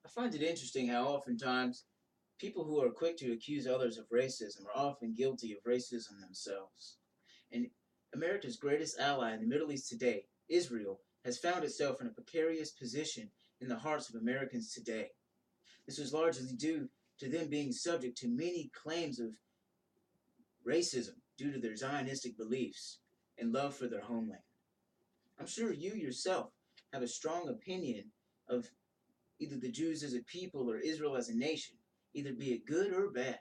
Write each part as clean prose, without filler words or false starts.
I find it interesting how oftentimes people who are quick to accuse others of racism are often guilty of racism themselves. And America's greatest ally in the Middle East today, Israel, has found itself in a precarious position in the hearts of Americans today. This was largely due to them being subject to many claims of racism due to their Zionistic beliefs and love for their homeland. I'm sure you yourself have a strong opinion of either the Jews as a people or Israel as a nation, either be it good or bad.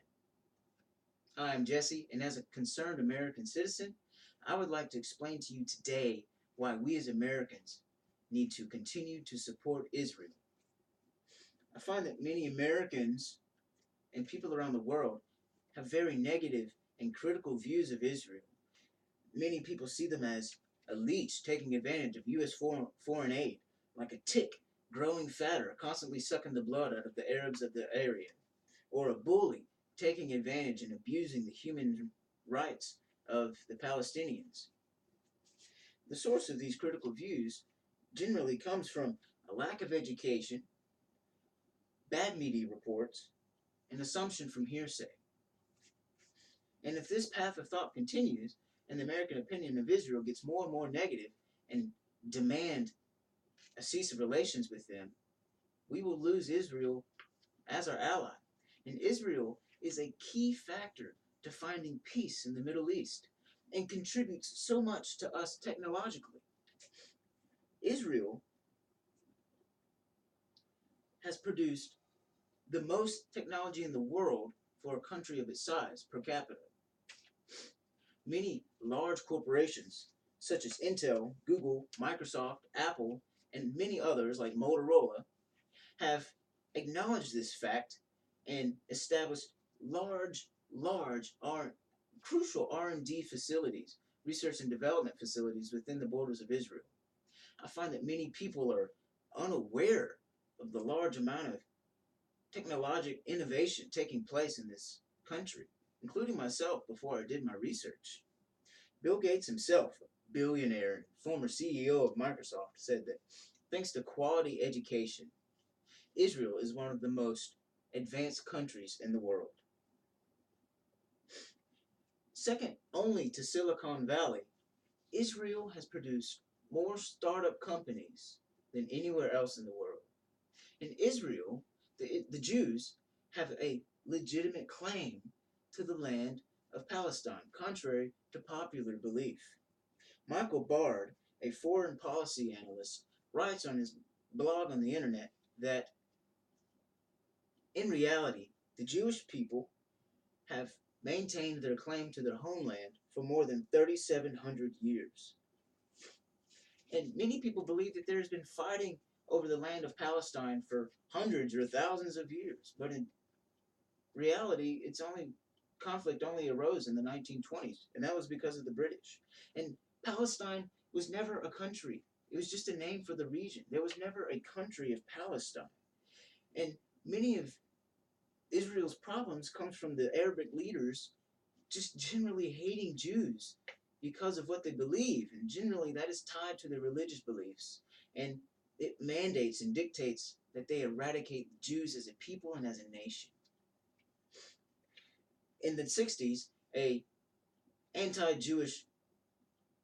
I am Jesse, and as a concerned American citizen, I would like to explain to you today why we as Americans need to continue to support Israel. I find that many Americans and people around the world have very negative and critical views of Israel. Many people see them as a leech taking advantage of U.S. foreign aid, like a tick growing fatter, constantly sucking the blood out of the Arabs of the area, or a bully taking advantage and abusing the human rights of the Palestinians. The source of these critical views generally comes from a lack of education, bad media reports, and assumption from hearsay. And if this path of thought continues, and the American opinion of Israel gets more and more negative and demand a cease of relations with them, we will lose Israel as our ally. And Israel is a key factor to finding peace in the Middle East and contributes so much to us technologically. Israel has produced the most technology in the world for a country of its size per capita. Many large corporations, such as Intel, Google, Microsoft, Apple, and many others like Motorola, have acknowledged this fact and established large crucial R&D facilities, research and development facilities within the borders of Israel. I find that many people are unaware of the large amount of technological innovation taking place in this country, including myself before I did my research. Bill Gates himself, a billionaire and former CEO of Microsoft, said that thanks to quality education, Israel is one of the most advanced countries in the world. Second only to Silicon Valley, Israel has produced more startup companies than anywhere else in the world. In Israel, the Jews have a legitimate claim to the land of Palestine, contrary to popular belief. Michael Bard, a foreign policy analyst, writes on his blog on the internet that in reality, the Jewish people have maintained their claim to their homeland for more than 3,700 years. And many people believe that there's been fighting over the land of Palestine for hundreds or thousands of years. But in reality, conflict only arose in the 1920s, and that was because of the British. And Palestine was never a country. It was just a name for the region. There was never a country of Palestine. And many of Israel's problems comes from the Arabic leaders just generally hating Jews because of what they believe, and generally that is tied to their religious beliefs, and it mandates and dictates that they eradicate the Jews as a people and as a nation. In the 60s, a anti-Jewish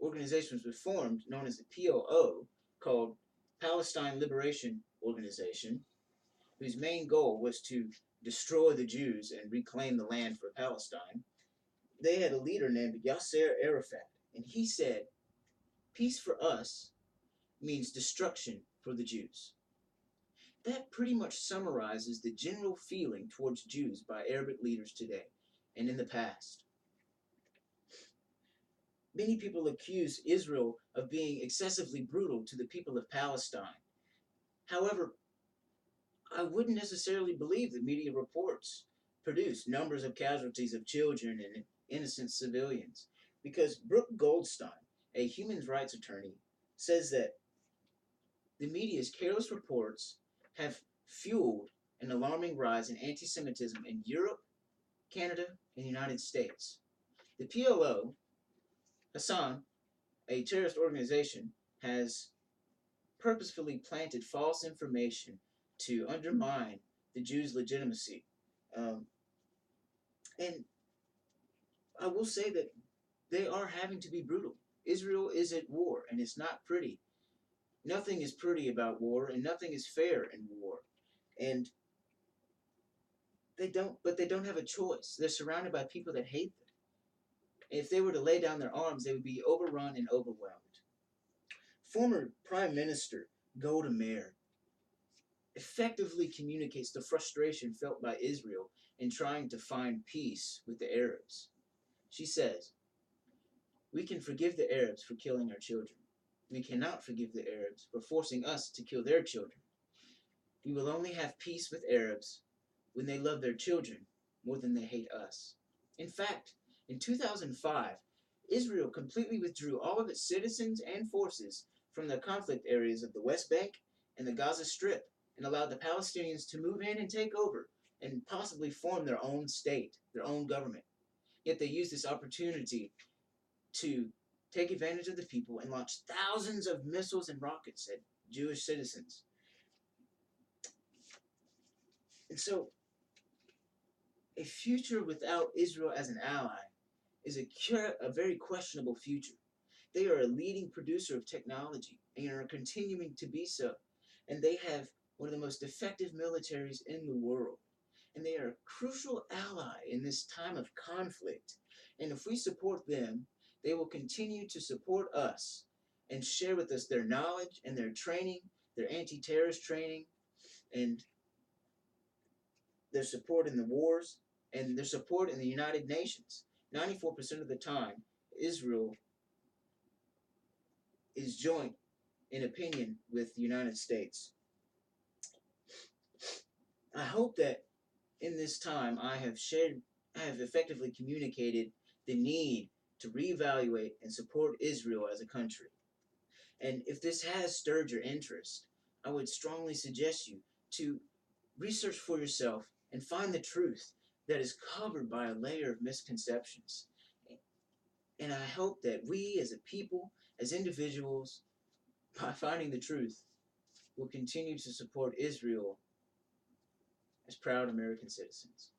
organization was formed known as the PLO, called Palestine Liberation Organization, whose main goal was to destroy the Jews and reclaim the land for Palestine. They had a leader named Yasser Arafat, and he said, peace for us means destruction for the Jews. That pretty much summarizes the general feeling towards Jews by Arabic leaders today and in the past. Many people accuse Israel of being excessively brutal to the people of Palestine. However, I wouldn't necessarily believe the media reports produce numbers of casualties of children and innocent civilians, because Brooke Goldstein, a human rights attorney, says that the media's careless reports have fueled an alarming rise in anti-Semitism in Europe, Canada, and the United States. The PLO, Hassan, a terrorist organization, has purposefully planted false information to undermine the Jews' legitimacy. Um, and I will say that they are having to be brutal. Israel is at war, and it's not pretty. Nothing is pretty about war, and nothing is fair in war. And they don't have a choice. They're surrounded by people that hate them. If they were to lay down their arms, they would be overrun and overwhelmed. Former Prime Minister Golda Meir effectively communicates the frustration felt by Israel in trying to find peace with the Arabs. She says, "We can forgive the Arabs for killing our children. We cannot forgive the Arabs for forcing us to kill their children. We will only have peace with Arabs when they love their children more than they hate us." In fact, in 2005, Israel completely withdrew all of its citizens and forces from the conflict areas of the West Bank and the Gaza Strip and allowed the Palestinians to move in and take over and possibly form their own state, their own government. Yet they used this opportunity to take advantage of the people and launch thousands of missiles and rockets at Jewish citizens. And so, a future without Israel as an ally is a very questionable future. They are a leading producer of technology and are continuing to be so. And they have one of the most effective militaries in the world. And they are a crucial ally in this time of conflict. And if we support them, they will continue to support us and share with us their knowledge and their training, their anti-terrorist training, and their support in the wars, and their support in the United Nations. 94% of the time, Israel is joint in opinion with the United States. I hope that in this time I have effectively communicated the need to reevaluate and support Israel as a country. And if this has stirred your interest, I would strongly suggest you to research for yourself and find the truth that is covered by a layer of misconceptions. And I hope that we as a people, as individuals, by finding the truth, will continue to support Israel as proud American citizens.